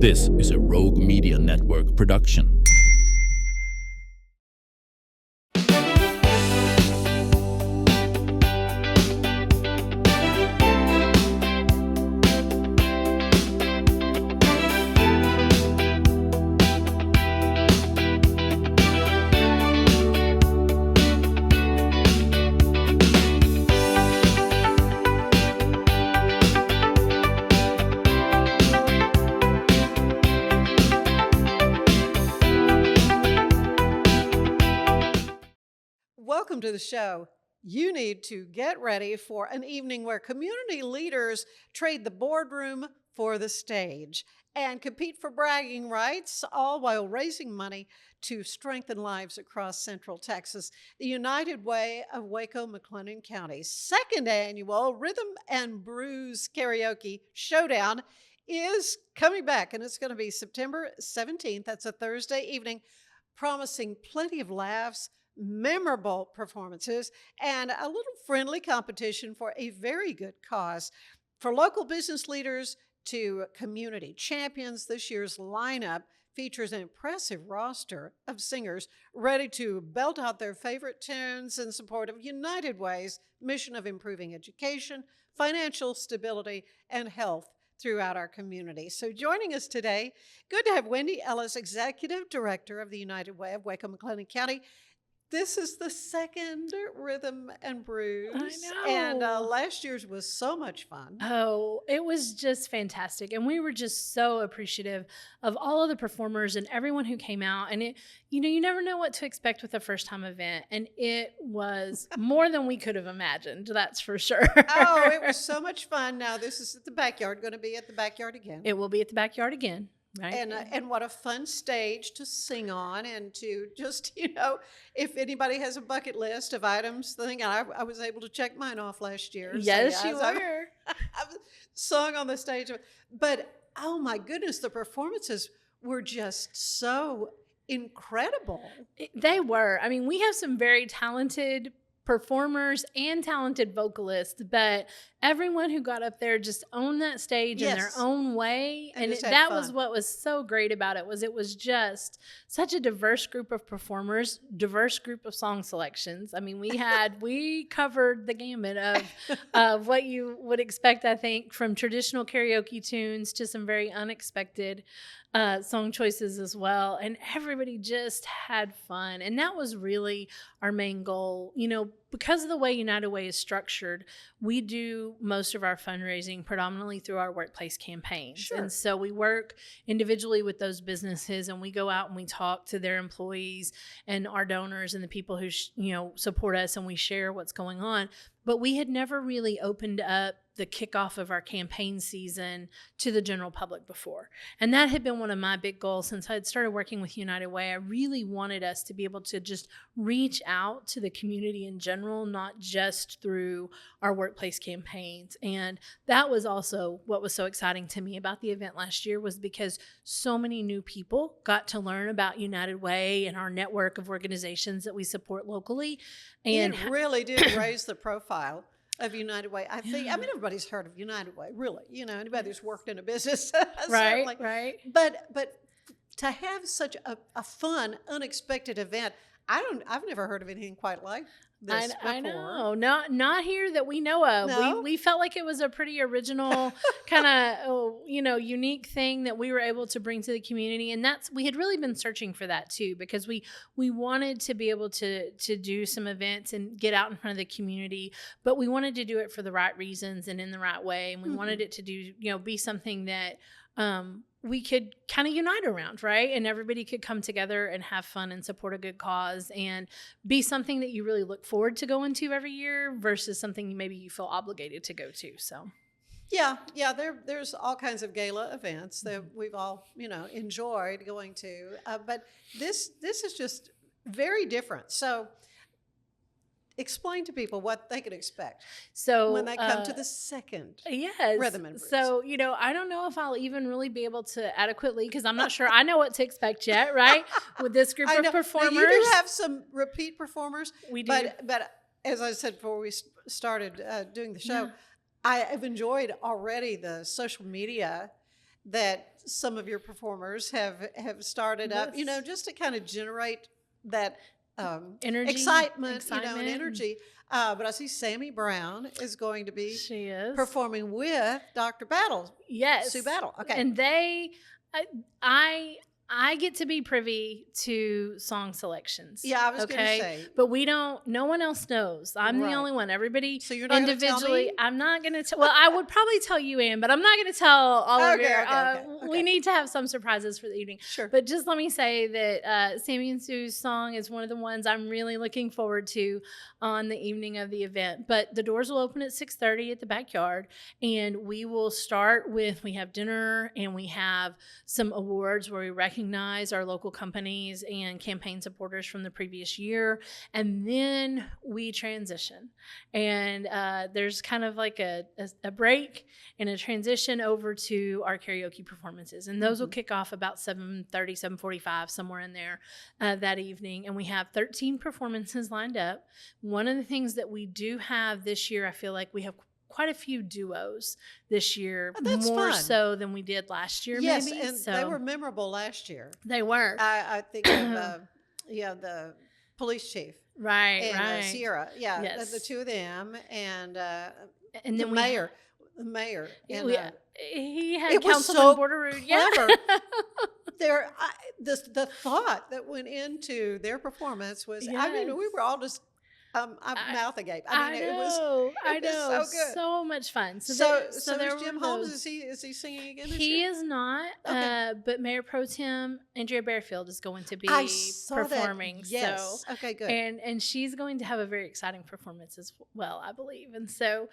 This is a Rogue Media Network production. Welcome to the show. You need to get ready for an evening where community leaders trade the boardroom for the stage and compete for bragging rights, all while raising money to strengthen lives across Central Texas. The United Way of Waco, McLennan County's second annual Rhythm and Brews Karaoke Showdown is coming back, and it's going to be September 17th. That's a Thursday evening, promising plenty of laughs, memorable performances, and a little friendly competition for a very good cause. For local business leaders to community champions, this year's lineup features an impressive roster of singers ready to belt out their favorite tunes in support of United Way's mission of improving education, financial stability, and health throughout our community. So joining us today, good to have Wendy Ellis, Executive Director of the United Way of Waco, McLennan County. This is the second Rhythm and Brews. I know. And last year's was so much fun. Oh, it was just fantastic. And we were just so appreciative of all of the performers and everyone who came out. And you never know what to expect with a first time event. And it was more than we could have imagined. That's for sure. Oh, it was so much fun. Now this is at the backyard, going to be at the backyard again. It will be at the backyard again. Right. And what a fun stage to sing on and to just, if anybody has a bucket list of items, I was able to check mine off last year. Yes, you were. I sung on the stage. But, oh my goodness, the performances were just so incredible. They were. I mean, we have some very talented performers and talented vocalists, but everyone who got up there just owned that stage in their own way. And that was what was so great about it. It was just such a diverse group of performers, diverse group of song selections. I mean, we covered the gamut of what you would expect, I think, from traditional karaoke tunes to some very unexpected song choices as well. And everybody just had fun. And that was really our main goal. Because of the way United Way is structured, we do most of our fundraising predominantly through our workplace campaigns. Sure. And so we work individually with those businesses, and we go out and we talk to their employees and our donors and the people who support us, and we share what's going on. But we had never really opened up the kickoff of our campaign season to the general public before. And that had been one of my big goals since I had started working with United Way. I really wanted us to be able to just reach out to the community in general, not just through our workplace campaigns. And that was also what was so exciting to me about the event last year, was because so many new people got to learn about United Way and our network of organizations that we support locally. And it really did raise the profile of United Way. I mean, everybody's heard of United Way, really. Anybody who's worked in a business. Right. But to have such a fun, unexpected event, I've never heard of anything quite like this before. I know. Not here that we know of. No? We felt like it was a pretty original kind of, unique thing that we were able to bring to the community. And we had really been searching for that too, because we wanted to be able to do some events and get out in front of the community, but we wanted to do it for the right reasons and in the right way. And we wanted it to be something that, we could kind of unite around, right? And everybody could come together and have fun and support a good cause and be something that you really look forward to going to every year versus something maybe you feel obligated to go to. So, yeah. There's all kinds of gala events that we've all, enjoyed going to, but this is just very different. So, explain to people what they could expect when they come to the second Rhythm and Brews. So, I don't know if I'll even really be able to adequately, because I'm not sure I know what to expect yet, right? With this group of performers. Now, you do have some repeat performers. We do. But as I said before we started doing the show, I have enjoyed already the social media that some of your performers have started up, just to kind of generate that energy, excitement, and energy. But I see Sammy Brown is going to be performing with Dr. Battle. Yes. Sue Battle. Okay. And I get to be privy to song selections. Yeah, I was going to say. But no one else knows. I'm the only one. Everybody so you're not individually. I'm not going to tell. Well, I would probably tell you, Ann, but I'm not going to tell all of you. Okay. We need to have some surprises for the evening. Sure. But just let me say that Sammy and Sue's song is one of the ones I'm really looking forward to on the evening of the event. But the doors will open at 6:30 at the backyard, and we will start with, we have dinner and we have some awards where we recognize our local companies and campaign supporters from the previous year, and then we transition. And there's kind of like a break and a transition over to our karaoke performances, and those will kick off about 7:30, 7:45, somewhere in there that evening. And we have 13 performances lined up. One of the things that we do have this year, I feel like we have quite a few duos this year, more so than we did last year. Yes, maybe. And they were memorable last year. They were. I think of the police chief, right, and Sierra, the two of them, and then the mayor. And, he had Councilman Borderood. Yeah. The thought that went into their performance was, I mean, we were all just mouth agape. I mean, it was so good, so much fun. So there's Jim Holmes. Is he singing again? He is not. Okay. But Mayor Pro Tem Andrea Bearfield is going to be performing. That. Yes. So, okay, good. And she's going to have a very exciting performance as well, I believe. And so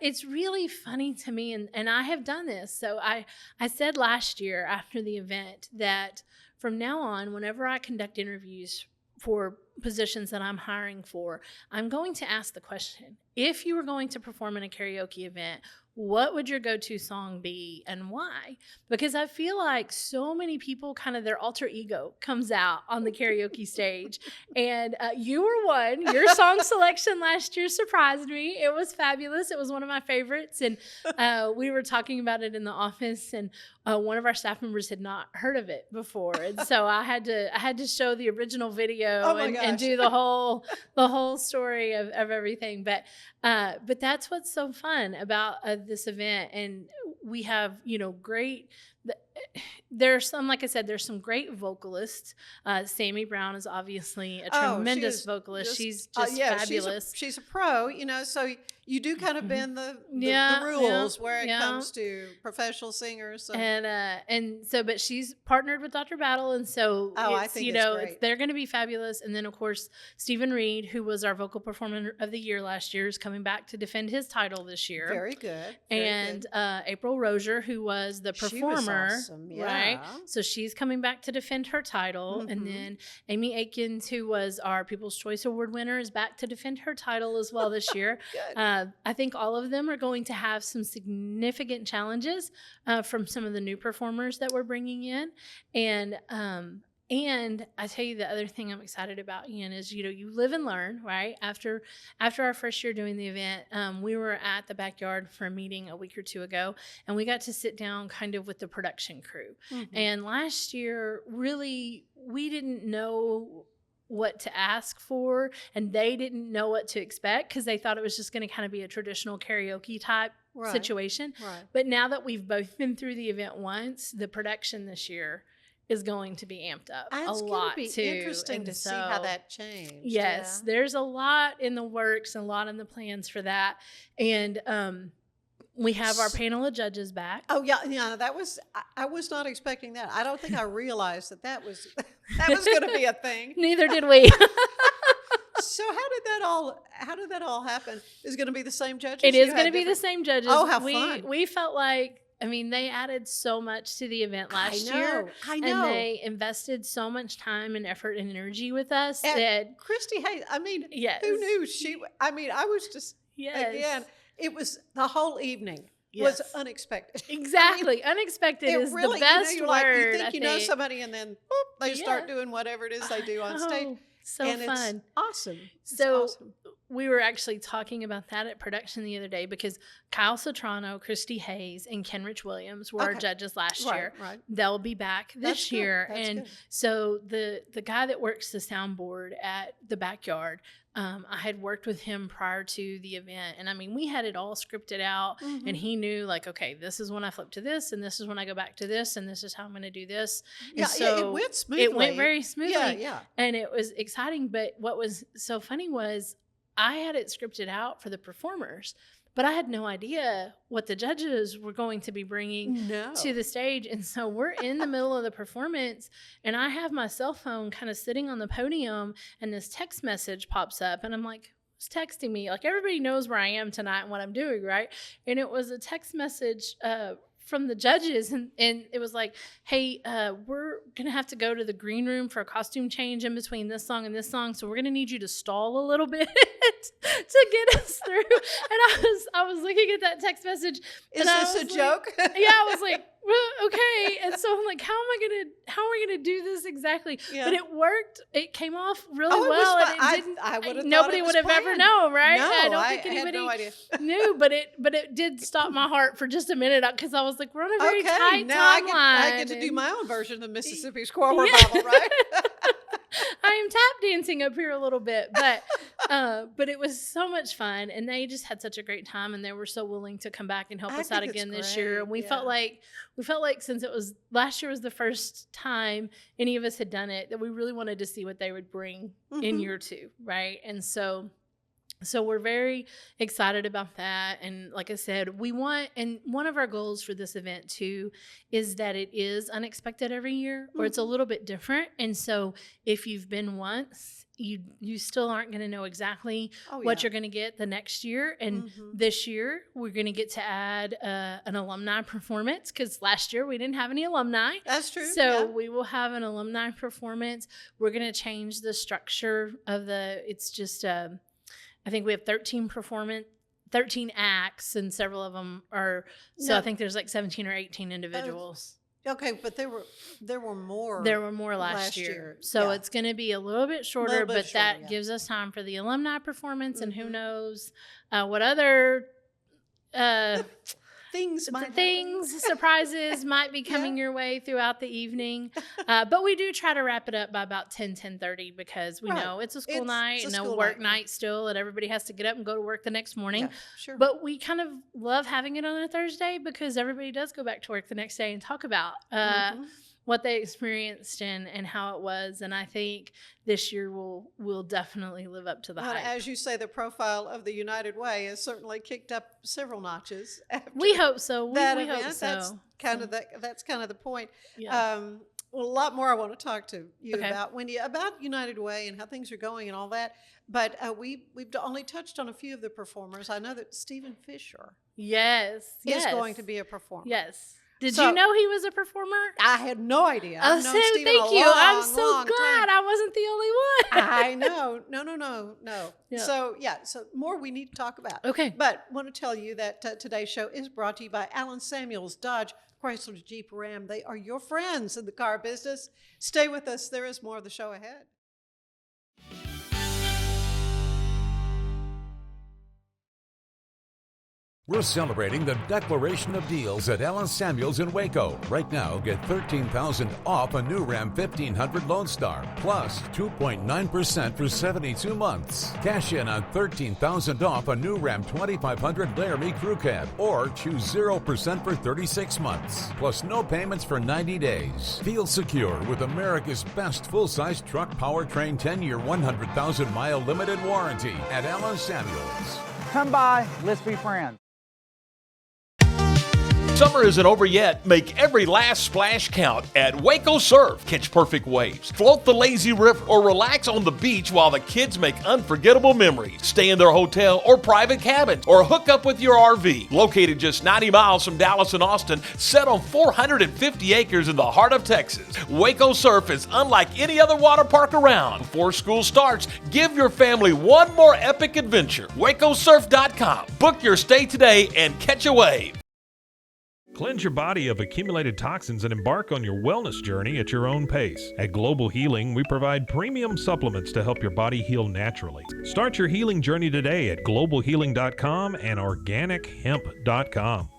it's really funny to me. And I have done this. So I said last year after the event that from now on, whenever I conduct interviews for positions that I'm hiring for, I'm going to ask the question, if you were going to perform in a karaoke event, what would your go-to song be and why? Because I feel like so many people, kind of their alter ego comes out on the karaoke stage. And you were one. Your song selection last year surprised me. It was fabulous. It was one of my favorites. And we were talking about it in the office, and one of our staff members had not heard of it before. And so I had to show the original video and do the whole story of everything. But that's what's so fun about this event. And we have, there's some, like I said, there's some great vocalists. Sammy Brown is obviously a tremendous vocalist. She's just fabulous. She's a pro, so you do kind of bend the rules where it comes to professional singers. So. And so, but she's partnered with Dr. Battle, and so I think it's great. They're going to be fabulous. And then of course Stephen Reed, who was our vocal performer of the year last year, is coming back to defend his title this year. Very good. April Rozier, who was the performer, she was awesome. Right? So she's coming back to defend her title. And then Amy Aikens, who was our People's Choice Award winner, is back to defend her title as well this year. I think all of them are going to have some significant challenges from some of the new performers that we're bringing in. And I tell you, the other thing I'm excited about, Ian, is, you live and learn, right? After our first year doing the event, we were at the backyard for a meeting a week or two ago, and we got to sit down kind of with the production crew. And last year, really, we didn't know what to ask for, and they didn't know what to expect because they thought it was just going to kind of be a traditional karaoke type situation. Right. But now that we've both been through the event once, the production this year is going to be amped up a lot too. It's going to be interesting to see how that changed. Yes, there's a lot in the works and a lot in the plans for that. And we have our panel of judges back. Oh yeah, that was, I was not expecting that. I don't think I realized that was going to be a thing. Neither did we. So how did that all happen? Is it going to be the same judges? It is going to be the same judges. Oh, how fun. We felt like, they added so much to the event last year. I know. And they invested so much time and effort and energy with us that Christy Hayes, yes. Who knew I was just, again, it was the whole evening was unexpected. Exactly. Unexpected is really, the best word. You think somebody, and then they start doing whatever it is they do on stage. So and fun. It's awesome. So we were actually talking about that at production the other day because Kyle Sotrano, Christy Hayes, and Kenrich Williams were our judges last year. Right. They'll be back this year. That's and good. So the guy that works the soundboard at the backyard, I had worked with him prior to the event. And I mean, we had it all scripted out and he knew like, okay, this is when I flip to this and this is when I go back to this and this is how I'm going to do this. Yeah, and so it went smoothly. It went very smoothly. Yeah. And it was exciting. But what was so funny was I had it scripted out for the performers, but I had no idea what the judges were going to be bringing to the stage. And so we're in the middle of the performance and I have my cell phone kind of sitting on the podium and this text message pops up and I'm like, who's texting me? Like everybody knows where I am tonight and what I'm doing, right? And it was a text message from the judges and it was like, hey, we're going to have to go to the green room for a costume change in between this song and this song. So we're going to need you to stall a little bit to get us through. And I was looking at that text message. Is this a joke? Yeah, I was like, well, okay. And so I'm like, how are we gonna do this exactly? Yeah. But it worked. It came off really well. And it didn't. I would have. Nobody would have ever known, right? No, I don't think anybody had no idea. knew. But it did stop my heart for just a minute because I was like, we're on a very tight now timeline. I get to do my own version of Mississippi Squirrel Revival, right? I am tap dancing up here a little bit, but it was so much fun, and they just had such a great time, and they were so willing to come back and help us out again this year. And we felt like since it was last year was the first time any of us had done it, that we really wanted to see what they would bring in year two, right? And so we're very excited about that. And like I said, and one of our goals for this event too is that it is unexpected every year, or it's a little bit different. And so if you've been once, you still aren't going to know exactly what you're going to get the next year. And this year we're going to get to add an alumni performance because last year we didn't have any alumni. That's true. So we will have an alumni performance. We're going to change the structure of it's just I think we have 13 acts, and several of them are. So I think there's like 17 or 18 individuals. Okay, but there were more. There were more last year. So it's going to be a little bit shorter, that gives us time for the alumni performance, and who knows what other surprises might be coming your way throughout the evening. But we do try to wrap it up by about 10:30 because we know it's a school night and a work night still, and everybody has to get up and go to work the next morning. Yeah, sure. But we kind of love having it on a Thursday because everybody does go back to work the next day and talk about what they experienced and how it was. And I think this year will definitely live up to the hype. As you say, the profile of the United Way has certainly kicked up several notches. We hope so. We event. hope so. That's kind of the point. Yeah. Well, a lot more I want to talk to you about, Wendy, about United Way and how things are going and all that. But we've only touched on a few of the performers. I know that Stephen Fisher is going to be a performer. Yes. Did you know he was a performer? I had no idea. Thank you. I'm so glad I wasn't the only one. I know. No. Yeah. So more we need to talk about. Okay. But I want to tell you that today's show is brought to you by Alan Samuels, Dodge, Chrysler, Jeep, Ram. They are your friends in the car business. Stay with us. There is more of the show ahead. We're celebrating the Declaration of Deals at Alan Samuels in Waco. Right now, get $13,000 off a new Ram 1500 Lone Star, plus 2.9% for 72 months. Cash in on $13,000 off a new Ram 2500 Laramie Crew Cab, or choose 0% for 36 months, plus no payments for 90 days. Feel secure with America's best full-size truck powertrain 10-year, 100,000-mile limited warranty at Alan Samuels. Come by, let's be friends. Summer isn't over yet. Make every last splash count at Waco Surf. Catch perfect waves, float the lazy river, or relax on the beach while the kids make unforgettable memories. Stay in their hotel or private cabin, or hook up with your RV. Located just 90 miles from Dallas and Austin, set on 450 acres in the heart of Texas, Waco Surf is unlike any other water park around. Before school starts, give your family one more epic adventure. WacoSurf.com. Book your stay today and catch a wave. Cleanse your body of accumulated toxins and embark on your wellness journey at your own pace. At Global Healing, we provide premium supplements to help your body heal naturally. Start your healing journey today at globalhealing.com and organichemp.com.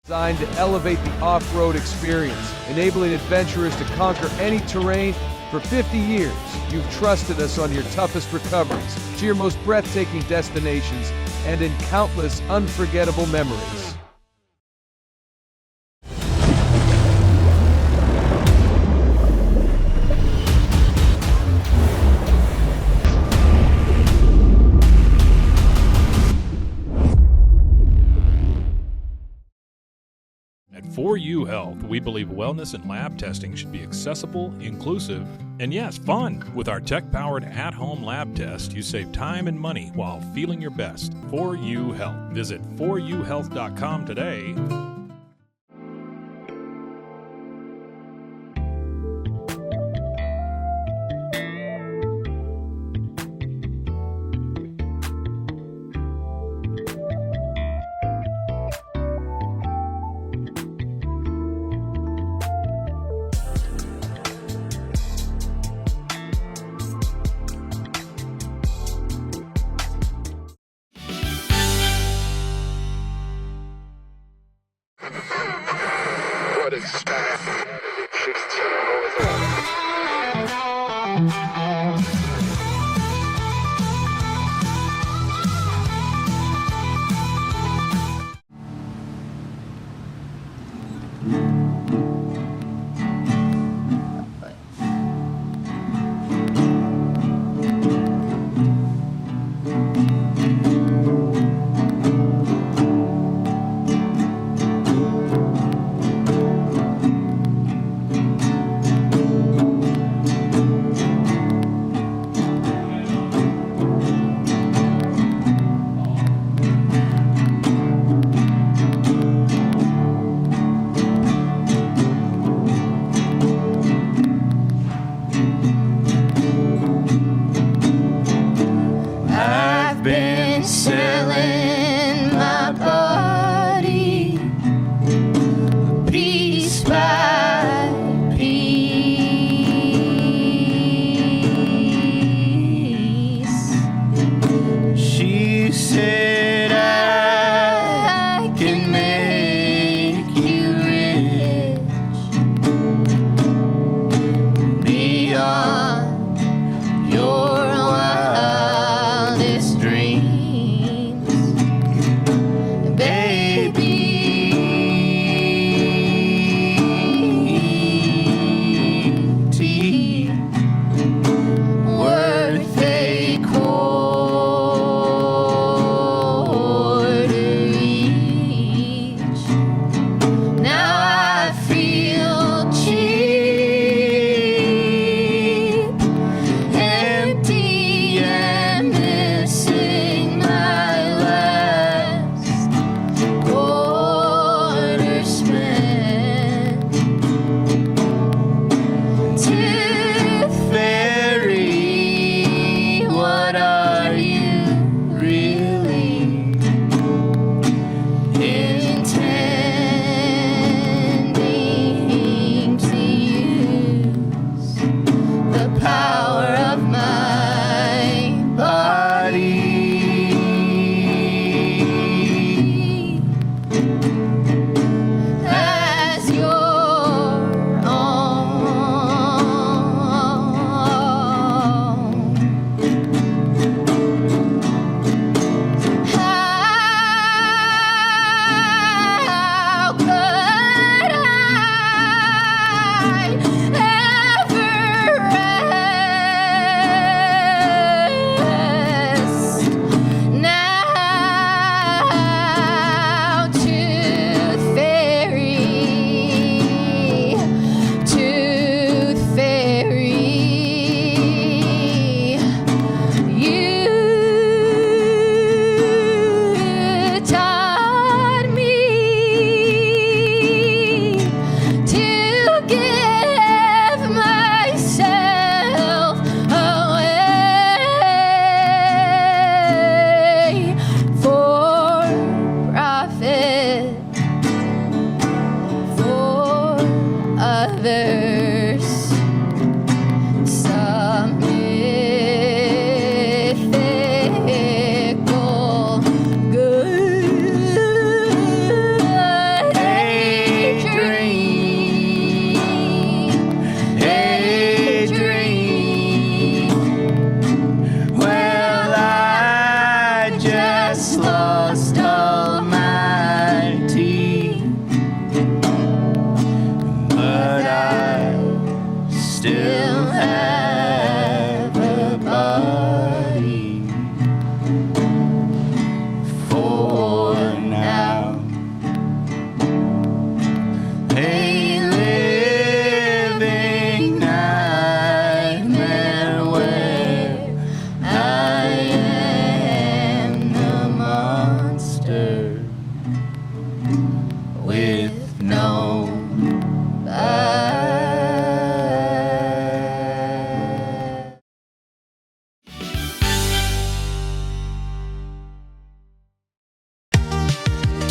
Designed to elevate the off-road experience, enabling adventurers to conquer any terrain. For 50 years, you've trusted us on your toughest recoveries, to your most breathtaking destinations, and in countless unforgettable memories. At 4U Health, we believe wellness and lab testing should be accessible, inclusive, and yes, fun. With our tech-powered at-home lab test, you save time and money while feeling your best. 4U Health. Visit 4uhealth.com today.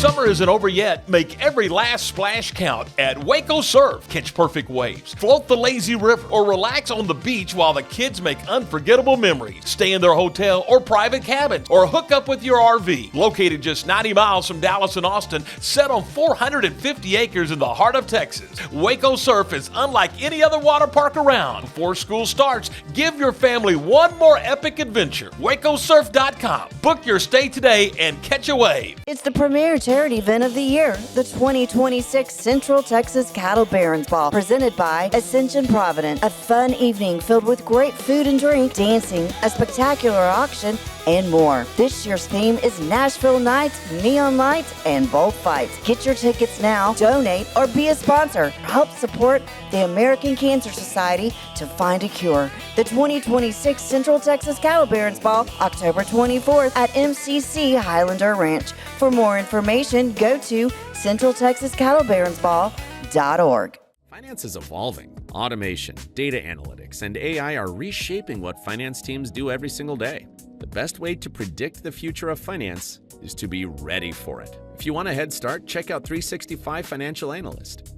Summer isn't over yet. Make every last splash count at Waco Surf. Catch perfect waves, float the lazy river, or relax on the beach while the kids make unforgettable memories. Stay in their hotel or private cabins, or hook up with your RV. Located just 90 miles from Dallas and Austin, set on 450 acres in the heart of Texas, Waco Surf is unlike any other water park around. Before school starts, give your family one more epic adventure. WacoSurf.com. Book your stay today and catch a wave. It's the premier charity event of the year, the 2026 Central Texas Cattle Barons Ball, presented by Ascension Providence. A fun evening filled with great food and drink, dancing, a spectacular auction, and more. This year's theme is Nashville Nights, Neon Lights, and Bullfights. Get your tickets now, donate, or be a sponsor. Help support the American Cancer Society to find a cure. The 2026 Central Texas Cattle Barons Ball, October 24th at MCC Highlander Ranch. For more information, go to centraltexascattlebaronsball.org. Finance is evolving. Automation, data analytics, and AI are reshaping what finance teams do every single day. The best way to predict the future of finance is to be ready for it. If you want a head start, check out 365 Financial Analyst.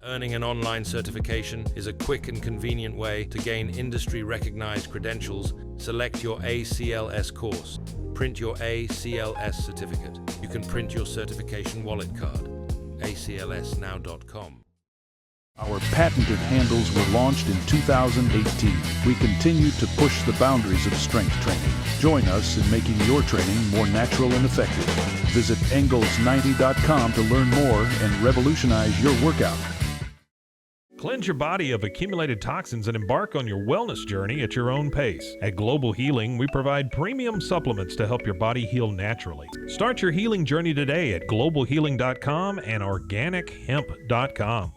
Earning an online certification is a quick and convenient way to gain industry-recognized credentials. Select your ACLS course. Print your ACLS certificate. You can print your certification wallet card. aclsnow.com. Our patented handles were launched in 2018. We continue to push the boundaries of strength training. Join us in making your training more natural and effective. Visit Engels90.com to learn more and revolutionize your workout. Cleanse your body of accumulated toxins and embark on your wellness journey at your own pace. At Global Healing, we provide premium supplements to help your body heal naturally. Start your healing journey today at globalhealing.com and organichemp.com.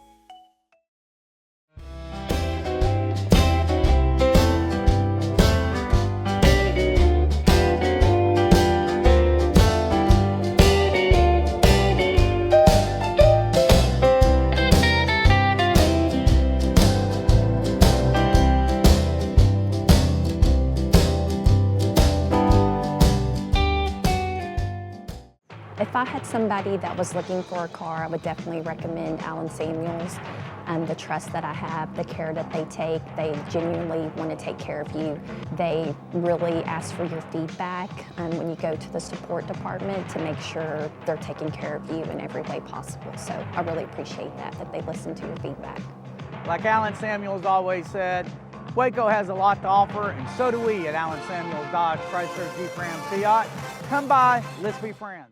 If I had somebody that was looking for a car, I would definitely recommend Allen Samuels. The trust that I have, the care that they take, they genuinely want to take care of you. They really ask for your feedback when you go to the support department to make sure they're taking care of you in every way possible. So I really appreciate that they listen to your feedback. Like Allen Samuels always said, Waco has a lot to offer, and so do we at Allen Samuels Dodge, Chrysler, Jeep, Ram, Fiat. Come by, let's be friends.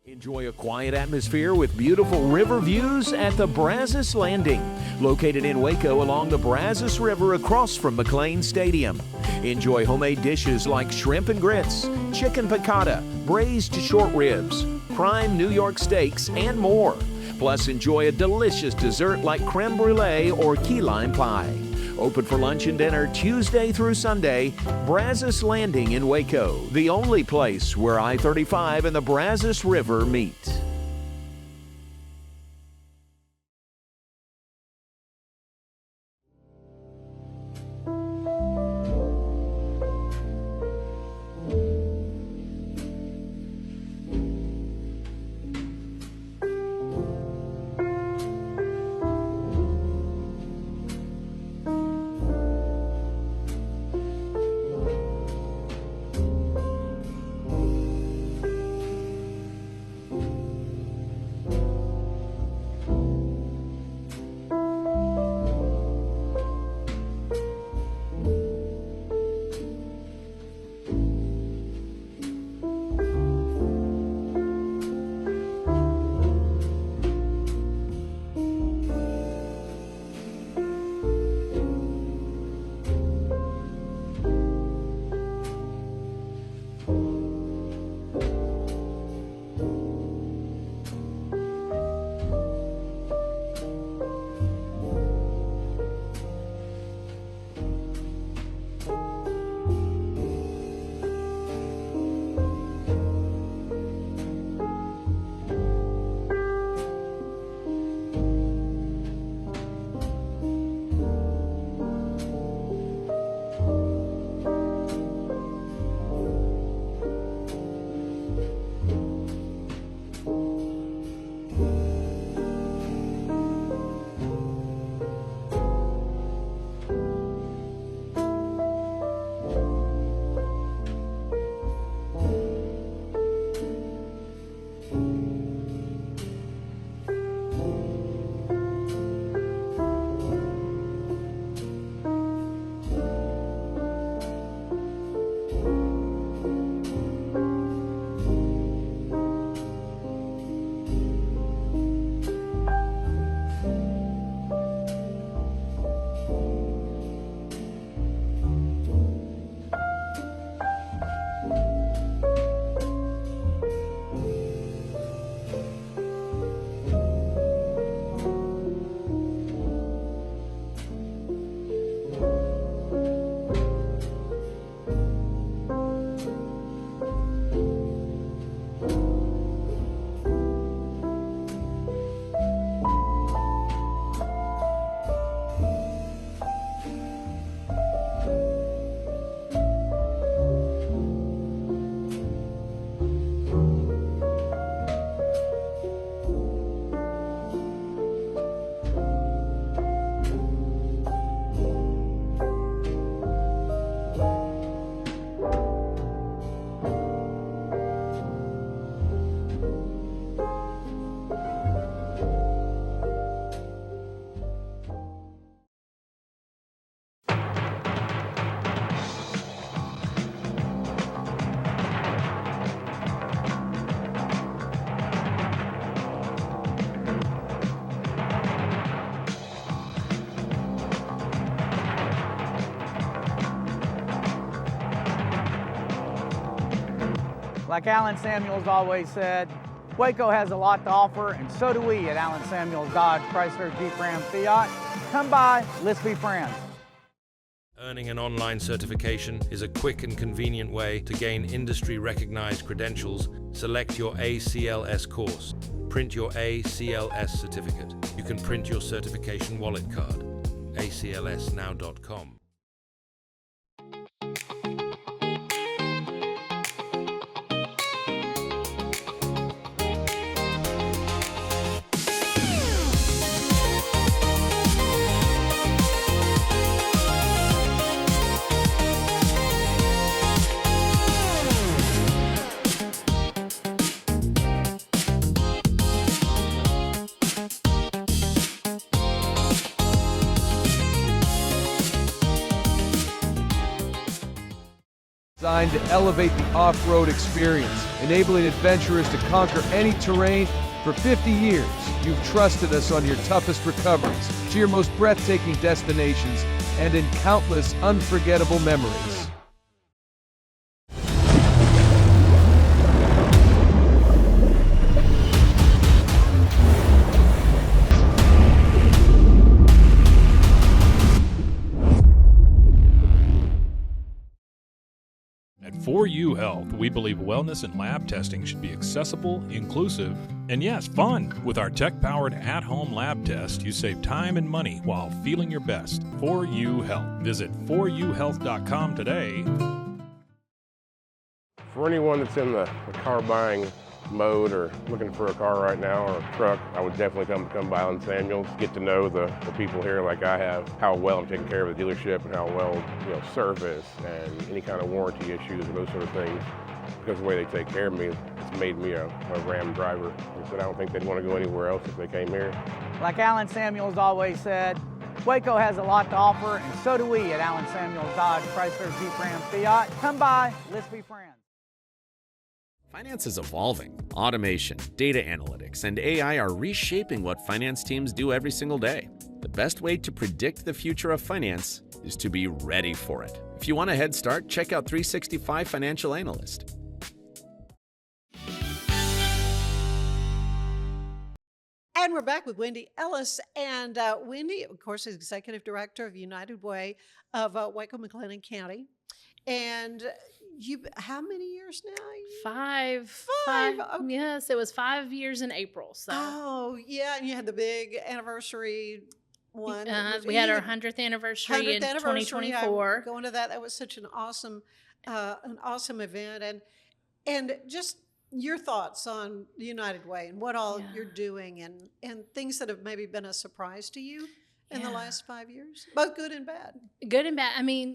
Enjoy a quiet atmosphere with beautiful river views at the Brazos Landing, located in Waco along the Brazos River across from McLean Stadium. Enjoy homemade dishes like shrimp and grits, chicken piccata, braised short ribs, prime New York steaks, and more. Plus, enjoy a delicious dessert like creme brulee or key lime pie. Open for lunch and dinner Tuesday through Sunday. Brazos Landing in Waco, the only place where I-35 and the Brazos River meet. Like Alan Samuels always said, Waco has a lot to offer, and so do we at Alan Samuels Dodge, Chrysler, Jeep, Ram, Fiat. Come by, let's be friends. Earning an online certification is a quick and convenient way to gain industry-recognized credentials. Select your ACLS course. Print your ACLS certificate. You can print your certification wallet card. aclsnow.com. Designed to elevate the off-road experience, enabling adventurers to conquer any terrain. For 50 years, you've trusted us on your toughest recoveries, to your most breathtaking destinations, and in countless unforgettable memories. At 4U Health, we believe wellness and lab testing should be accessible, inclusive, and yes, fun. With our tech-powered at-home lab test, you save time and money while feeling your best. 4U Health. Visit 4uhealth.com today. For anyone that's in the car buying mode or looking for a car right now or a truck, I would definitely come by Alan Samuels, get to know the people here like I have, how well I'm taking care of the dealership and how well, service and any kind of warranty issues and those sort of things. Because of the way they take care of me, it's made me a Ram driver. I said I don't think they'd want to go anywhere else if they came here. Like Alan Samuels always said, Waco has a lot to offer, and so do we at Alan Samuels Dodge, Chrysler, Jeep, Ram, Fiat. Come by, let's be friends. Finance is evolving. Automation, data analytics, and AI are reshaping what finance teams do every single day. The best way to predict the future of finance is to be ready for it. If you want a head start, check out 365 Financial Analyst. And we're back with Wendy Ellis. And Wendy, of course, is Executive Director of United Way of Waco, McLennan County. And how many years now? Five. Okay. Yes, it was 5 years in April. So. Oh, yeah. And you had the big anniversary one. We had our 100th anniversary in 2024. Going to that was such an awesome event. And just your thoughts on the United Way and what all you're doing and things that have maybe been a surprise to you in the last 5 years, both good and bad. Good and bad. I mean,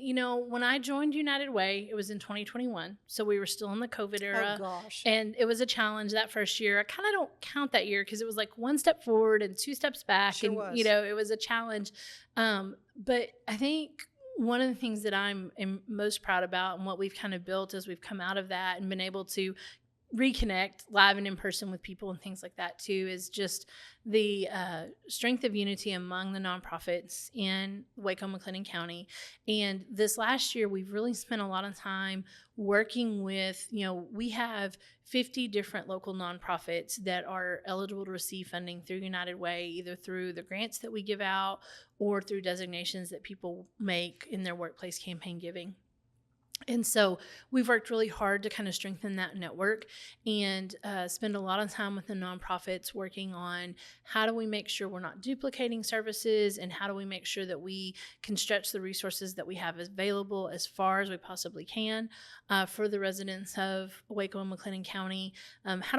when I joined United Way, it was in 2021. So we were still in the COVID era. Oh, gosh. And it was a challenge that first year. I kind of don't count that year because it was like one step forward and two steps back. Sure and, was. It was a challenge. But I think one of the things that I'm most proud about and what we've kind of built as we've come out of that and been able to reconnect live and in person with people and things like that too is just the strength of unity among the nonprofits in Waco, McLennan County. And this last year, we've really spent a lot of time working with, we have 50 different local nonprofits that are eligible to receive funding through United Way, either through the grants that we give out or through designations that people make in their workplace campaign giving. And so we've worked really hard to kind of strengthen that network and spend a lot of time with the nonprofits working on how do we make sure we're not duplicating services and how do we make sure that we can stretch the resources that we have available as far as we possibly can for the residents of Waco and McLennan County. How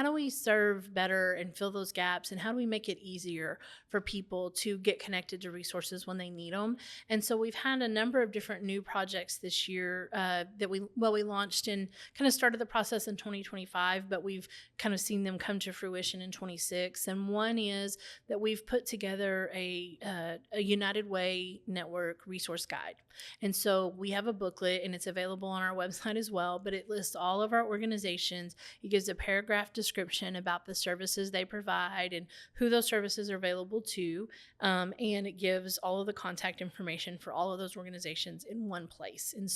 do we serve better and fill those gaps, and how do we make it easier for people to get connected to resources when they need them? And so we've had a number of different new projects this year that we launched and kind of started the process in 2025, but we've kind of seen them come to fruition in 26. And one is that we've put together a United Way Network resource guide. And so we have a booklet, and it's available on our website as well, but it lists all of our organizations. It gives a paragraph description about the services they provide and who those services are available to, and it gives all of the contact information for all of those organizations in one place. And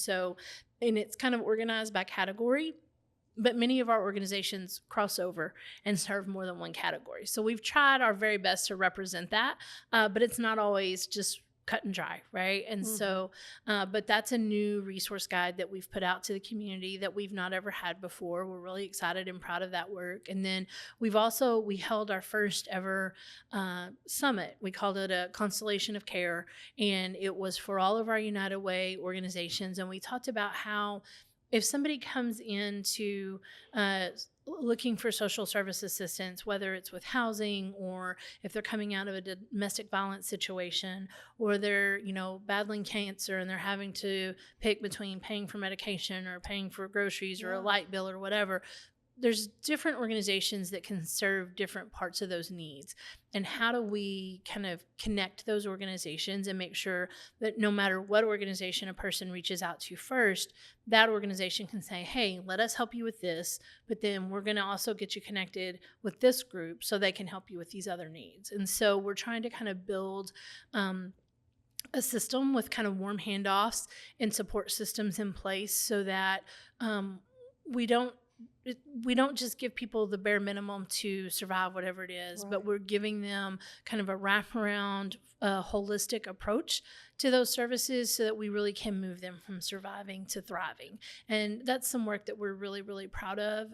it's kind of organized by category. but many of our organizations cross over and serve more than one category. So we've tried our very best to represent that, but it's not always just cut and dry, right? And so, but that's a new resource guide that we've put out to the community that we've not ever had before. We're really excited and proud of that work. And then we held our first ever summit. We called it a Constellation of Care, and it was for all of our United Way organizations. And we talked about how if somebody comes into looking for social service assistance, whether it's with housing or if they're coming out of a domestic violence situation, or they're, battling cancer and they're having to pick between paying for medication or paying for groceries or a light bill or whatever, there's different organizations that can serve different parts of those needs. And how do we kind of connect those organizations and make sure that no matter what organization a person reaches out to first, that organization can say, hey, let us help you with this, but then we're going to also get you connected with this group so they can help you with these other needs. And so we're trying to kind of build a system with kind of warm handoffs and support systems in place so that we don't just give people the bare minimum to survive whatever it is, but we're giving them kind of a wraparound, holistic approach to those services so that we really can move them from surviving to thriving. And that's some work that we're really, really proud of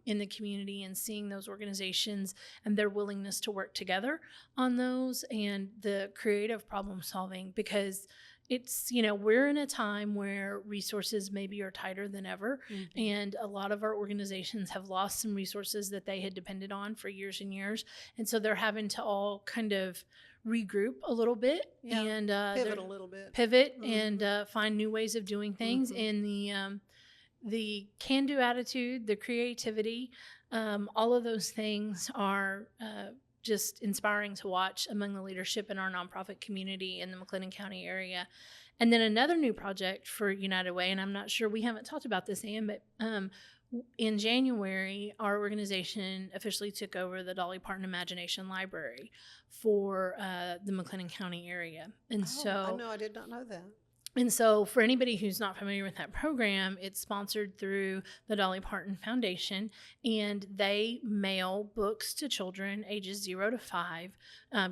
in the community, and seeing those organizations and their willingness to work together on those and the creative problem solving, because it's, we're in a time where resources maybe are tighter than ever. And a lot of our organizations have lost some resources that they had depended on for years and years. And so they're having to all kind of regroup a little bit and pivot a little bit. And find new ways of doing things. And the can-do attitude, the creativity, all of those things are just inspiring to watch among the leadership in our nonprofit community in the McLennan County area. And then another new project for United Way, and I'm not sure, we haven't talked about this, Ann, but in January, our organization officially took over the Dolly Parton Imagination Library for the McLennan County area. And I did not know that. And so for anybody who's not familiar with that program, it's sponsored through the Dolly Parton Foundation, and they mail books to children ages 0 to 5.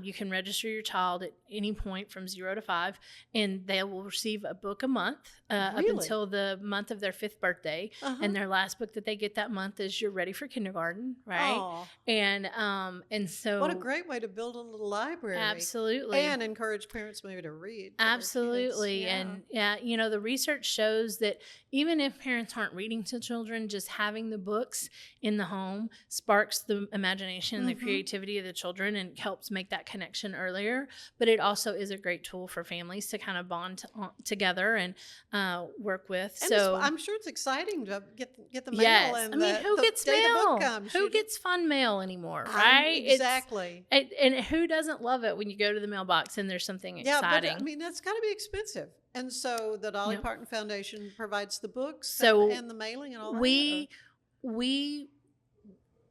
You can register your child at any point from 0 to 5, and they will receive a book a month up until the month of their 5th birthday. And their last book that they get that month is You're Ready for Kindergarten, right? Aww. And so what a great way to build a little library. Absolutely. And encourage parents maybe to read. Absolutely. And the research shows that even if parents aren't reading to children, just having the books in the home sparks the imagination and the creativity of the children and helps make that connection earlier. But it also is a great tool for families to kind of bond together and work with. And so I'm sure it's exciting to get the mail. Yes. And who gets mail? Who gets fun mail anymore, right? Exactly. And who doesn't love it when you go to the mailbox and there's something exciting? But that's got to be expensive. And so the Dolly Parton Foundation provides the books and the mailing and all that?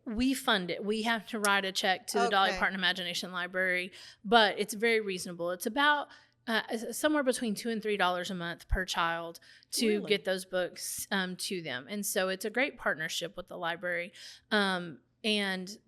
We fund it. We have to write a check to the Dolly Parton Imagination Library, but it's very reasonable. It's about somewhere between $2 and $3 a month per child to get those books to them. And so it's a great partnership with the library. And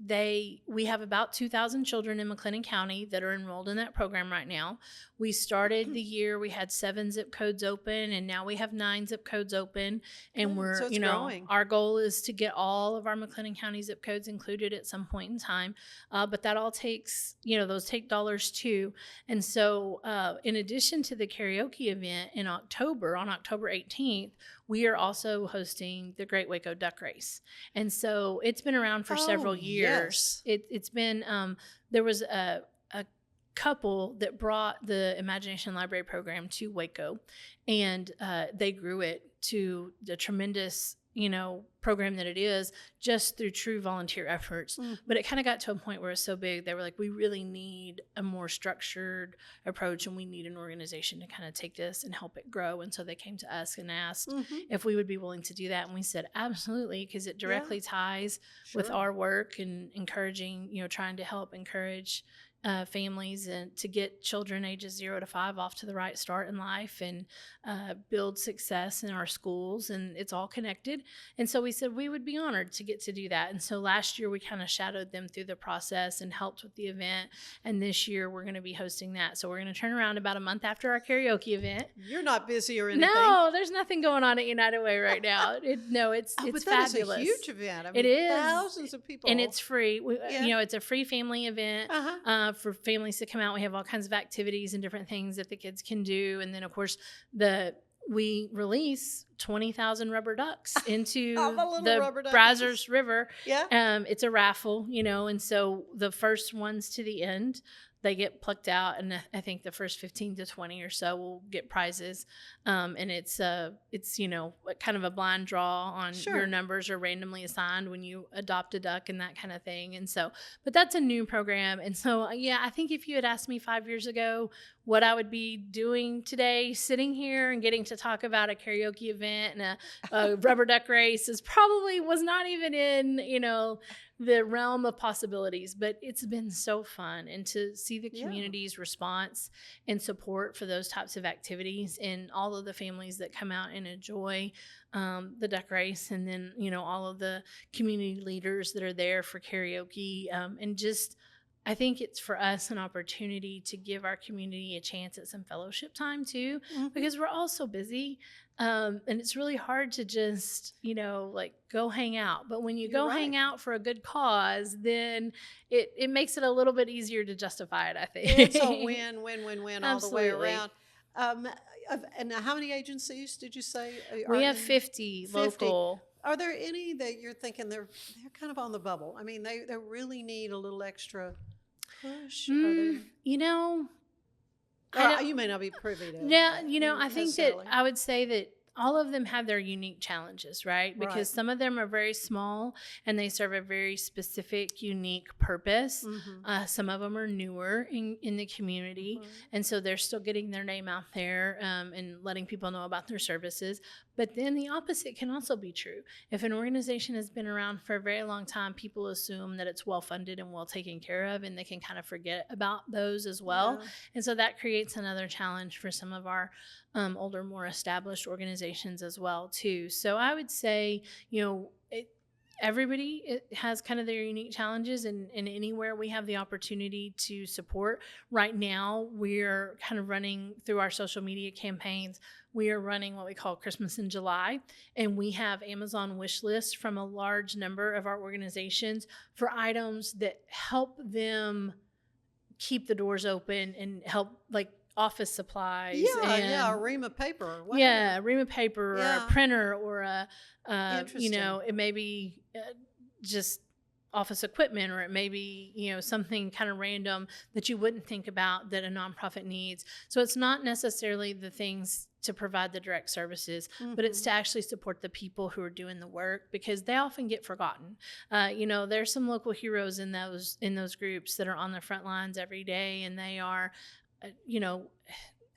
we have about 2,000 children in McLennan County that are enrolled in that program right now. We started the year, we had 7 zip codes open, and now we have 9 zip codes open. And we're, growing. Our goal is to get all of our McLennan County zip codes included at some point in time. But that all takes, those take dollars too. And so in addition to the karaoke event in October, on October 18th, we are also hosting the Great Waco Duck Race. And so it's been around for several years. Yes. It's been, there was a couple that brought the Imagination Library program to Waco, and they grew it to the tremendous, program that it is just through true volunteer efforts. But it kind of got to a point where it's so big, they were like, we really need a more structured approach, and we need an organization to kind of take this and help it grow. And so they came to us and asked if we would be willing to do that. And we said, absolutely, because it directly ties with our work and encouraging, trying to help encourage families and to get children ages 0 to 5 off to the right start in life and build success in our schools, and it's all connected. And so we said we would be honored to get to do that. And so last year we kind of shadowed them through the process and helped with the event. And this year we're going to be hosting that. So we're going to turn around about a month after our karaoke event. You're not busy or anything. No, there's nothing going on at United Way right now. It's but fabulous. That is a huge event. I mean, it is. Thousands of people. And it's free. It's a free family event for families to come out. We have all kinds of activities and different things that the kids can do. And then, of course, we release 20,000 rubber ducks into the Brazos River. Yeah. It's a raffle, and so the first ones to the end, they get plucked out, and I think the first 15 to 20 or so will get prizes. And it's kind of a blind draw on your numbers are randomly assigned when you adopt a duck and that kind of thing. And so, but that's a new program. And so, I think if you had asked me 5 years ago what I would be doing today, sitting here and getting to talk about a karaoke event and a rubber duck race was not even in, the realm of possibilities, but it's been so fun. And to see the community's response and support for those types of activities and all of the families that come out and enjoy the duck race, and then, all of the community leaders that are there for karaoke, and just, I think it's for us an opportunity to give our community a chance at some fellowship time too, because we're all so busy. And it's really hard to just, go hang out. But when you go hang out for a good cause, then it makes it a little bit easier to justify it, I think. It's a win all the way around. And how many agencies did you say? We have 50 local. Are there any that you're thinking they're kind of on the bubble? I mean, they really need a little extra push? You may not be privy to. Yeah, I think that I would say that all of them have their unique challenges, right? Because some of them are very small and they serve a very specific, unique purpose. Some of them are newer in the community, and so they're still getting their name out there and letting people know about their services. But then the opposite can also be true. If an organization has been around for a very long time, people assume that it's well-funded and well taken care of, and they can kind of forget about those as well. Yeah. And so that creates another challenge for some of our older, more established organizations as well, too. So I would say, everybody has kind of their unique challenges, and anywhere we have the opportunity to support. Right now, we're kind of running through our social media campaigns. We are running what we call Christmas in July, and we have Amazon wish lists from a large number of our organizations for items that help them keep the doors open and help, like, office supplies. A ream of paper or whatever. Yeah, a ream of paper or a printer or it may be just office equipment, or it may be, something kind of random that you wouldn't think about that a nonprofit needs. So it's not necessarily the things to provide the direct services, but it's to actually support the people who are doing the work, because they often get forgotten. There's some local heroes in those groups that are on the front lines every day, and they are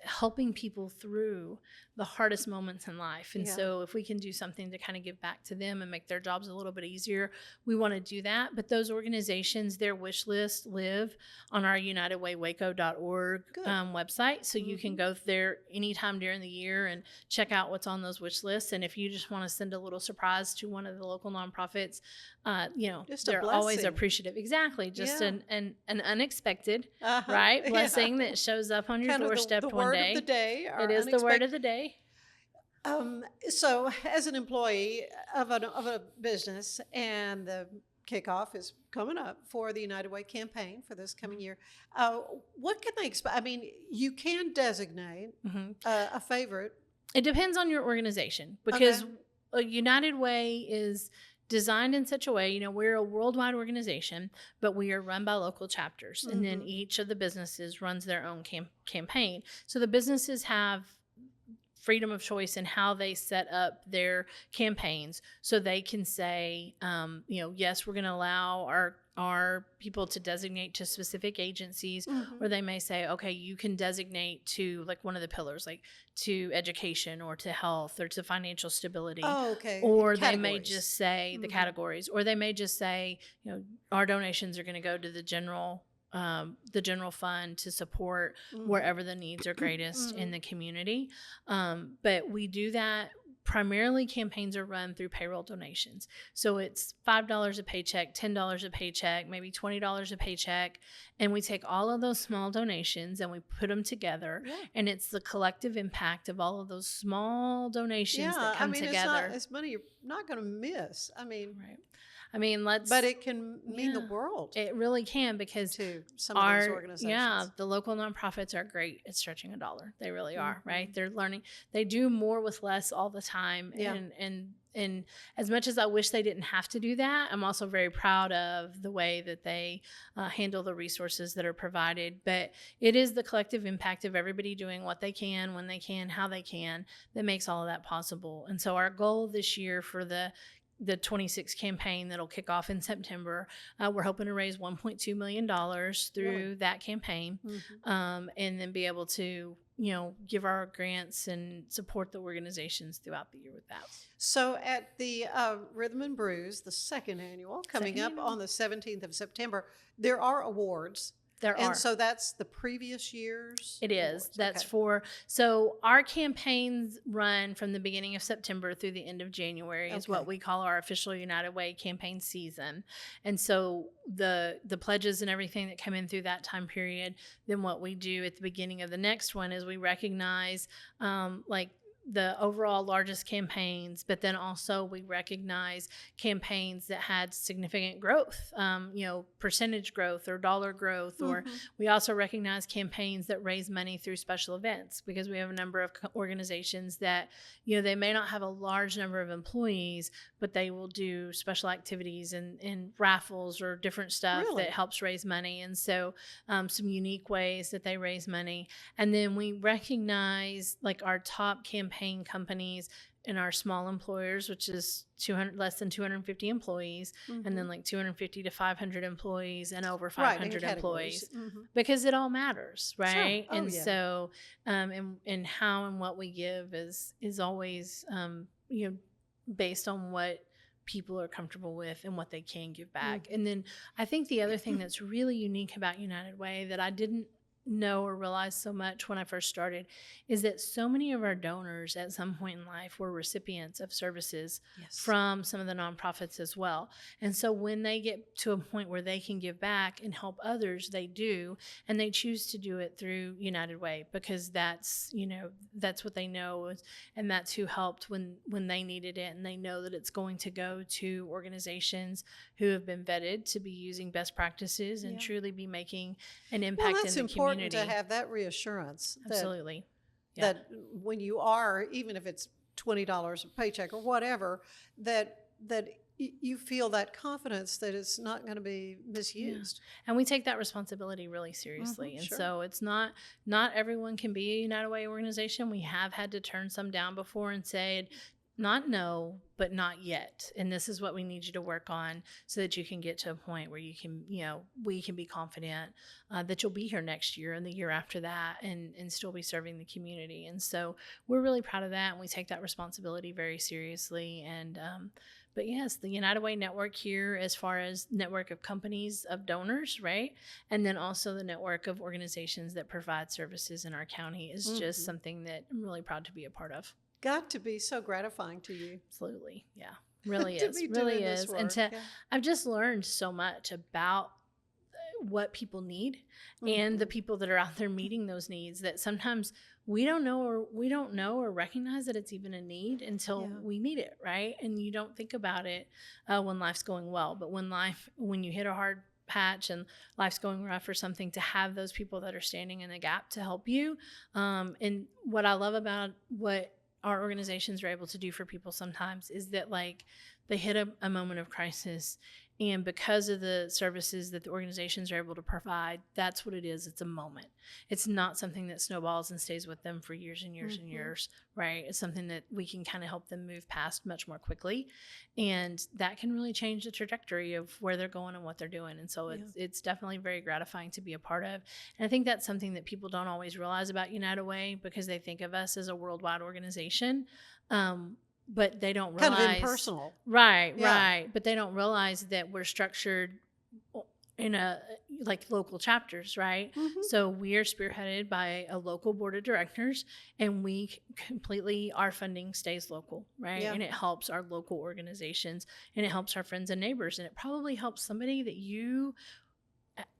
helping people through the hardest moments in life. And so if we can do something to kind of give back to them and make their jobs a little bit easier, we want to do that. But those organizations, their wish list live on our unitedwaywaco.org website. So you can go there anytime during the year and check out what's on those wish lists. And if you just want to send a little surprise to one of the local nonprofits, they're always appreciative. Exactly. Just an unexpected, right? Blessing that shows up on your doorstep one day. Word of the day. It is the word of the day. So as an employee of a business, and the kickoff is coming up for the United Way campaign for this coming year, what can they expect? I mean, you can designate a favorite. It depends on your organization, because a United Way is designed in such a way, we're a worldwide organization, but we are run by local chapters. And then each of the businesses runs their own campaign. So the businesses have freedom of choice in how they set up their campaigns. So they can say, yes, we're going to allow our people to designate to specific agencies, or they may say, okay, you can designate to, like, one of the pillars, like to education or to health or to financial stability. Or they may just say the categories, or they may just say, our donations are going to go to the general the general fund to support wherever the needs are greatest in the community. But we do that. Primarily, campaigns are run through payroll donations. So it's $5 a paycheck, $10 a paycheck, maybe $20 a paycheck. And we take all of those small donations and we put them together. Yeah. And it's the collective impact of all of those small donations that come together. It's money you're not going to miss. But it can mean the world. It really can, because to some of these organizations. The local nonprofits are great at stretching a dollar. They really are, right? They're learning. They do more with less all the time. Yeah. And as much as I wish they didn't have to do that, I'm also very proud of the way that they handle the resources that are provided. But it is the collective impact of everybody doing what they can, when they can, how they can, that makes all of that possible. And so our goal this year for the 26 campaign that'll kick off in September, we're hoping to raise $1.2 million through that campaign, and then be able to, give our grants and support the organizations throughout the year with that. So at the Rhythm and Brews, the second annual, coming up on the 17th of September, there are awards. And so that's the previous year's? It is. Awards. That's so our campaigns run from the beginning of September through the end of January is what we call our official United Way campaign season. And so the pledges and everything that come in through that time period, then what we do at the beginning of the next one is we recognize the overall largest campaigns, but then also we recognize campaigns that had significant growth, percentage growth or dollar growth, or we also recognize campaigns that raise money through special events, because we have a number of organizations that, they may not have a large number of employees, but they will do special activities and raffles or different stuff that helps raise money. And so some unique ways that they raise money. And then we recognize our top campaign companies and our small employers, which is less than 250 employees, and then 250 to 500 employees and over 500 employees, because it all matters, right? Sure. So, and how and what we give is always, based on what people are comfortable with and what they can give back. And then I think the other thing that's really unique about United Way that I didn't know or realize so much when I first started is that so many of our donors at some point in life were recipients of services from some of the nonprofits as well. And so when they get to a point where they can give back and help others, they do, and they choose to do it through United Way, because that's what they know, and that's who helped when they needed it, and they know that it's going to go to organizations who have been vetted to be using best practices and truly be making an impact in the community. To have that reassurance. Absolutely. That when you are, even if it's $20 a paycheck or whatever, that you feel that confidence that it's not going to be misused. And we take that responsibility really seriously. And so it's not everyone can be a United Way organization. We have had to turn some down before and say, not no, but not yet. And this is what we need you to work on so that you can get to a point where you can, we can be confident that you'll be here next year and the year after that and still be serving the community. And so we're really proud of that, and we take that responsibility very seriously. And but yes, the United Way network here, as far as network of companies, of donors, right? And then also the network of organizations that provide services in our county is just something that I'm really proud to be a part of. Got to be so gratifying to you. Absolutely. Yeah. Really is. Really is. And I've just learned so much about what people need and the people that are out there meeting those needs that sometimes we don't know or recognize that it's even a need until we need it, right? And you don't think about it when life's going well, but when you hit a hard patch and life's going rough or something, to have those people that are standing in the gap to help you. And what I love about what our organizations are able to do for people sometimes is that they hit a moment of crisis, and because of the services that the organizations are able to provide, that's what it is. It's a moment. It's not something that snowballs and stays with them for years and years and years, right? It's something that we can kind of help them move past much more quickly, and that can really change the trajectory of where they're going and what they're doing. And so it's definitely very gratifying to be a part of. And I think that's something that people don't always realize about United Way, because they think of us as a worldwide organization. But they don't realize kind of impersonal. Right. But they don't realize that we're structured in a like local chapters, right? So we are spearheaded by a local board of directors, and our funding stays local, right? And it helps our local organizations, and it helps our friends and neighbors, and it probably helps somebody that you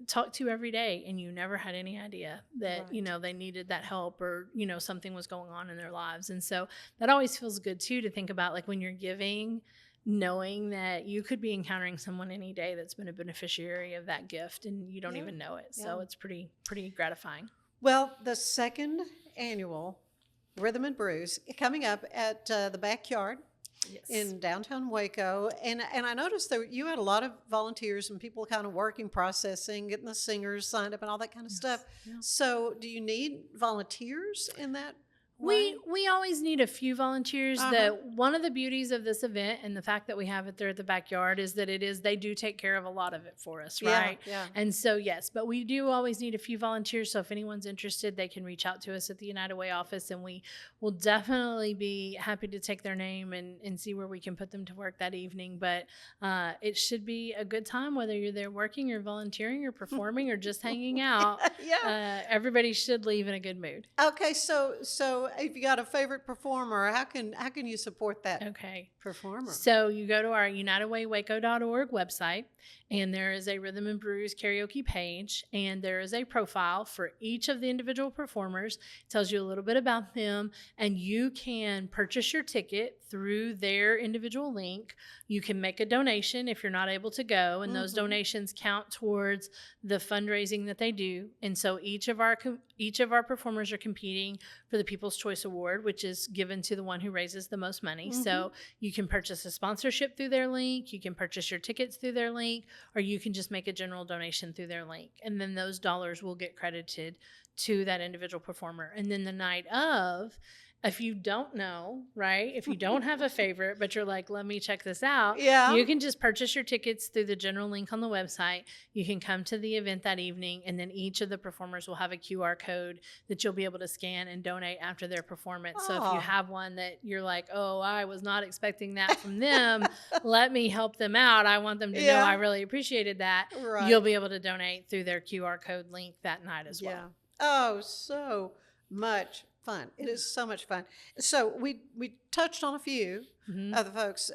talk to every day and you never had any idea that they needed that help, or something was going on in their lives. And so that always feels good too, to think about, like, when you're giving, knowing that you could be encountering someone any day that's been a beneficiary of that gift and you don't even know it. So it's pretty gratifying. Well, the second annual Rhythm and Brews coming up at the Backyard in downtown Waco. And I noticed that you had a lot of volunteers and people kind of working, processing, getting the singers signed up and all that kind of stuff. So do you need volunteers in that? We always need a few volunteers. That one of the beauties of this event, and the fact that we have it there at the Backyard, is that they do take care of a lot of it for us, right? Yeah. And so yes, but we do always need a few volunteers. So if anyone's interested, they can reach out to us at the United Way office, and we will definitely be happy to take their name and see where we can put them to work that evening. But it should be a good time, whether you're there working or volunteering or performing or just hanging out. Everybody should leave in a good mood. Okay, so if you got a favorite performer, how can you support that performer? So you go to our unitedwaywaco.org website, and there is a Rhythm and Brews karaoke page, and there is a profile for each of the individual performers. It tells you a little bit about them, and you can purchase your ticket through their individual link. You can make a donation if you're not able to go, and those donations count towards the fundraising that they do. And so each of our performers are competing for the People's Choice Award, which is given to the one who raises the most money. So you can purchase a sponsorship through their link, you can purchase your tickets through their link, or you can just make a general donation through their link. And then those dollars will get credited to that individual performer. And then the night of, if you don't know, right? If you don't have a favorite, but you're like, let me check this out. You can just purchase your tickets through the general link on the website. You can come to the event that evening, and then each of the performers will have a QR code that you'll be able to scan and donate after their performance. So if you have one that you're like, oh, I was not expecting that from them, let me help them out. I want them to know I really appreciated that. You'll be able to donate through their QR code link that night as well. Oh, so much fun. It is so much fun. So we touched on a few of the folks.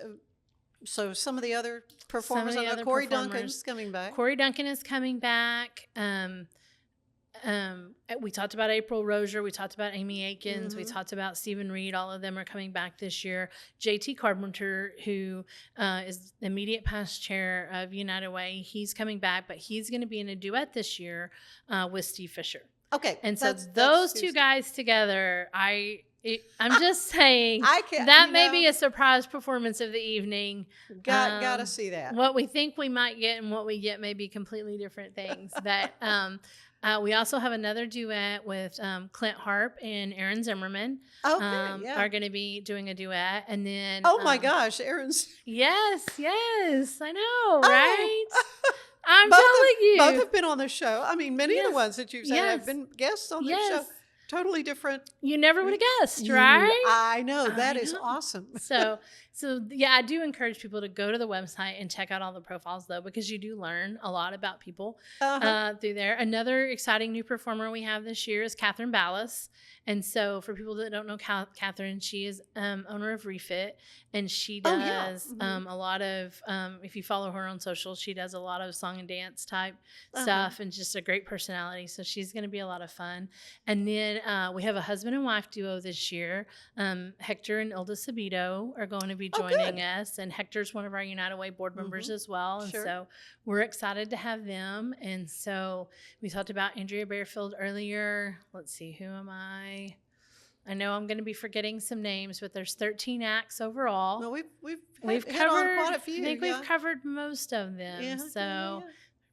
So some of the other performers, Corey Duncan's coming back. Corey Duncan is coming back. We talked about April Rozier. We talked about Amy Akins. We talked about Stephen Reed. All of them are coming back this year. JT Carpenter, who is the immediate past chair of United Way, he's coming back, but he's going to be in a duet this year with Steve Fisher. Okay. And so those two guys together, I'm just saying that may be a surprise performance of the evening. Gotta see that. What we think we might get and what we get may be completely different things. But we also have another duet with Clint Harp and Aaron Zimmerman. Are going to be doing a duet. And then oh my gosh, Aaron's yes, I know, right? I'm telling you. Both have been on the show. I mean, many of the ones that you've said have been guests on the show. Totally different. You never would have guessed, right? I know. That is awesome. So yeah, I do encourage people to go to the website and check out all the profiles, though, because you do learn a lot about people through there. Another exciting new performer we have this year is Catherine Ballas. And so for people that don't know Catherine, she is owner of Refit, and she does a lot of, if you follow her on social, she does a lot of song and dance type stuff, and just a great personality. So she's going to be a lot of fun. And then we have a husband and wife duo this year. Hector and Ilda Sabito are going to be joining us, and Hector's one of our United Way board members as well. And so we're excited to have them. And so we talked about Andrea Bearfield earlier. Let's see, who am I? I know I'm going to be forgetting some names, but there's 13 acts overall. No, we've covered quite a few. I think we've covered most of them.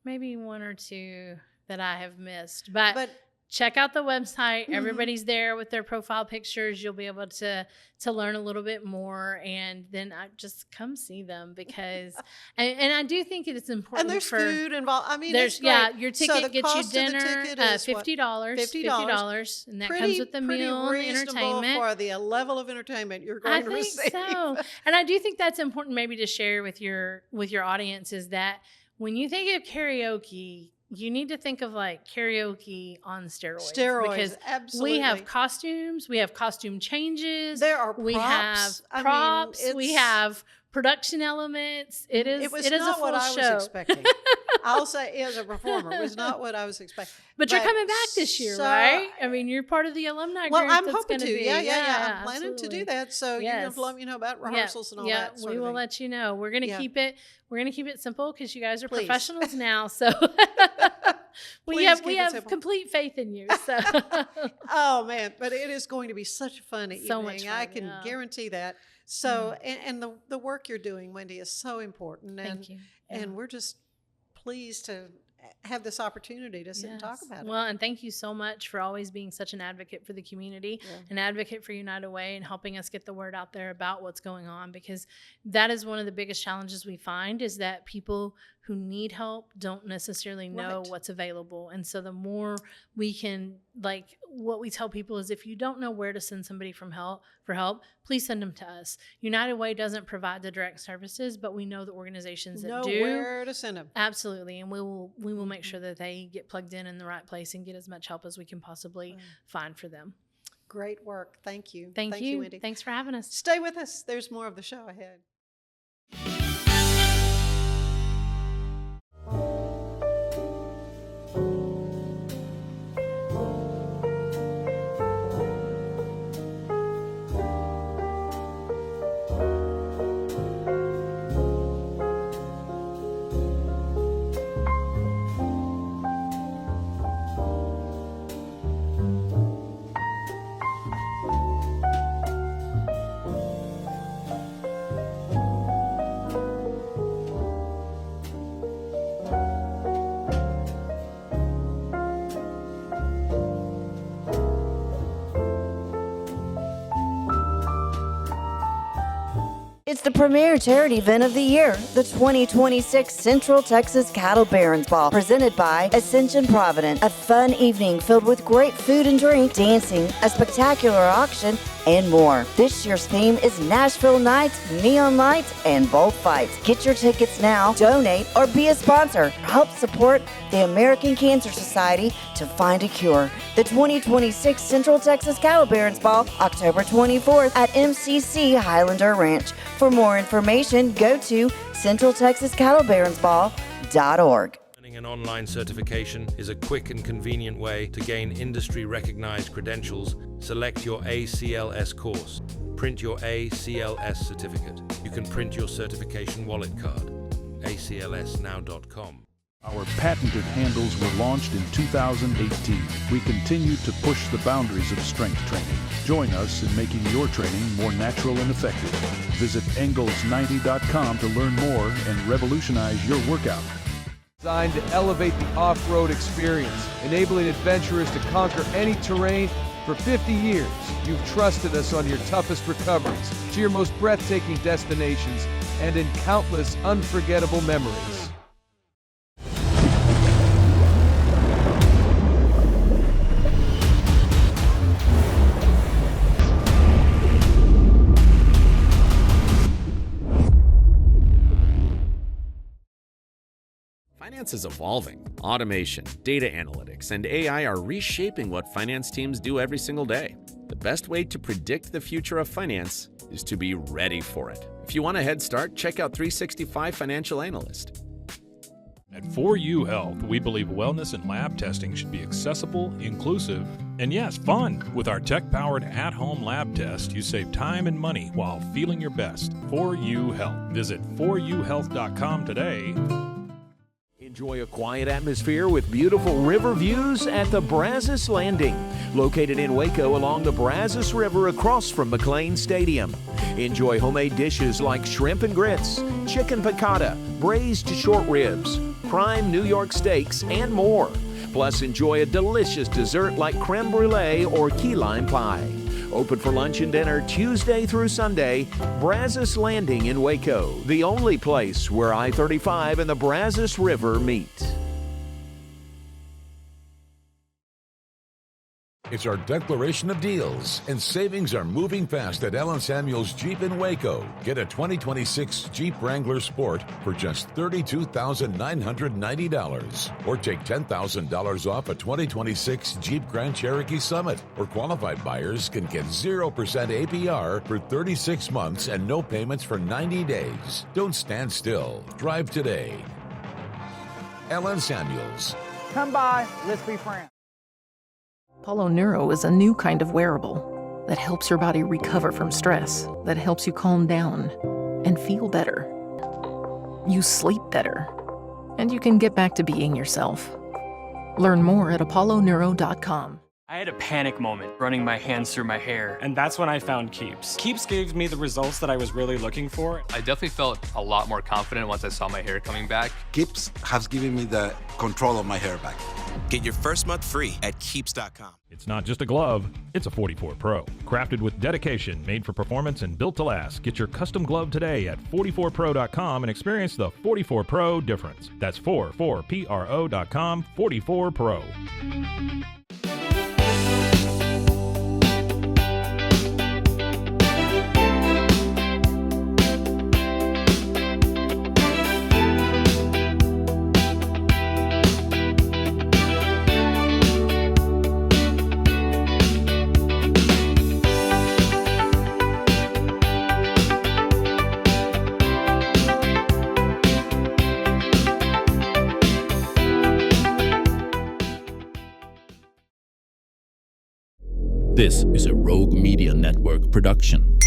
Maybe one or two that I have missed. But check out the website. Everybody's there with their profile pictures. You'll be able to learn a little bit more, and then just come see them, because and I do think it's important. And there's food involved. I mean, there's your ticket gets you dinner, $50, and that comes with the meal and the entertainment for the level of entertainment you're going to receive. So. And I do think that's important maybe to share with your audience, is that when you think of karaoke, you need to think of like karaoke on steroids. Because absolutely. we have costumes, we have costume changes. There are props. We have props. We have production elements. It is not a full what I show. was expecting. I'll say, as a performer, it was not what I was expecting. But you're coming back this year, right? I mean, you're part of the alumni group. I'm that's hoping to. Be. Yeah. I'm planning to do that. So yes. you're going to let me know about rehearsals and all that. Yeah, we will let you know. We're going to keep it. We're going to keep it simple because you guys are professionals now. So we have complete faith in you. So oh man, but it is going to be such a fun evening. So much fun, I can guarantee that. So and the work you're doing, Wendy, is so important. Thank you. And we're just pleased to have this opportunity to sit and talk about it. Well, and thank you so much for always being such an advocate for the community, an advocate for United Way, and helping us get the word out there about what's going on, because that is one of the biggest challenges we find, is that people who need help don't necessarily know what's available. And so the more we can, like, what we tell people is, if you don't know where to send somebody for help, please send them to us. United Way doesn't provide the direct services, but we know the organizations that do. Know where to send them. Absolutely. And we will make sure that they get plugged in the right place and get as much help as we can possibly find for them. Great work. Thank you. Thank you, Wendy. Thanks for having us. Stay with us. There's more of the show ahead. It's the premier charity event of the year, the 2026 Central Texas Cattle Barons Ball, presented by Ascension Provident. A fun evening filled with great food and drink, dancing, a spectacular auction, and more. This year's theme is Nashville Nights, Neon Lights, and Bullfights. Get your tickets now, donate, or be a sponsor. Help support the American Cancer Society to find a cure. The 2026 Central Texas Cattle Barons Ball, October 24th at MCC Highlander Ranch. For more information, go to centraltexascattlebaronsball.org. Earning an online certification is a quick and convenient way to gain industry-recognized credentials. Select your ACLS course. Print your ACLS certificate. You can print your certification wallet card. aclsnow.com. Our patented handles were launched in 2018. We continue to push the boundaries of strength training. Join us in making your training more natural and effective. Visit Engels90.com to learn more and revolutionize your workout. Designed to elevate the off-road experience, enabling adventurers to conquer any terrain. For 50 years, you've trusted us on your toughest recoveries, to your most breathtaking destinations, and in countless unforgettable memories. Finance is evolving. Automation, data analytics, and AI are reshaping what finance teams do every single day. The best way to predict the future of finance is to be ready for it. If you want a head start, check out 365 Financial Analyst. At 4U Health, we believe wellness and lab testing should be accessible, inclusive, and yes, fun. With our tech-powered at-home lab test, you save time and money while feeling your best. 4U Health. Visit 4uhealth.com today. Enjoy a quiet atmosphere with beautiful river views at the Brazos Landing, located in Waco along the Brazos River across from McLean Stadium. Enjoy homemade dishes like shrimp and grits, chicken piccata, braised short ribs, prime New York steaks, and more. Plus, enjoy a delicious dessert like creme brulee or key lime pie. Open for lunch and dinner Tuesday through Sunday. Brazos Landing in Waco, the only place where I-35 and the Brazos River meet. It's our declaration of deals, and savings are moving fast at Allen Samuels Jeep in Waco. Get a 2026 Jeep Wrangler Sport for just $32,990, or take $10,000 off a 2026 Jeep Grand Cherokee Summit. Or qualified buyers can get 0% APR for 36 months and no payments for 90 days. Don't stand still. Drive today. Allen Samuels. Come by, let's be friends. Apollo Neuro is a new kind of wearable that helps your body recover from stress, that helps you calm down and feel better. You sleep better, and you can get back to being yourself. Learn more at apolloneuro.com. I had a panic moment running my hands through my hair, and that's when I found Keeps. Keeps gave me the results that I was really looking for. I definitely felt a lot more confident once I saw my hair coming back. Keeps has given me the control of my hair back. Get your first month free at Keeps.com. It's not just a glove, it's a 44 Pro. Crafted with dedication, made for performance, and built to last. Get your custom glove today at 44pro.com and experience the 44 Pro difference. That's 44pro.com, 44 Pro. This is a Rogue Media Network production.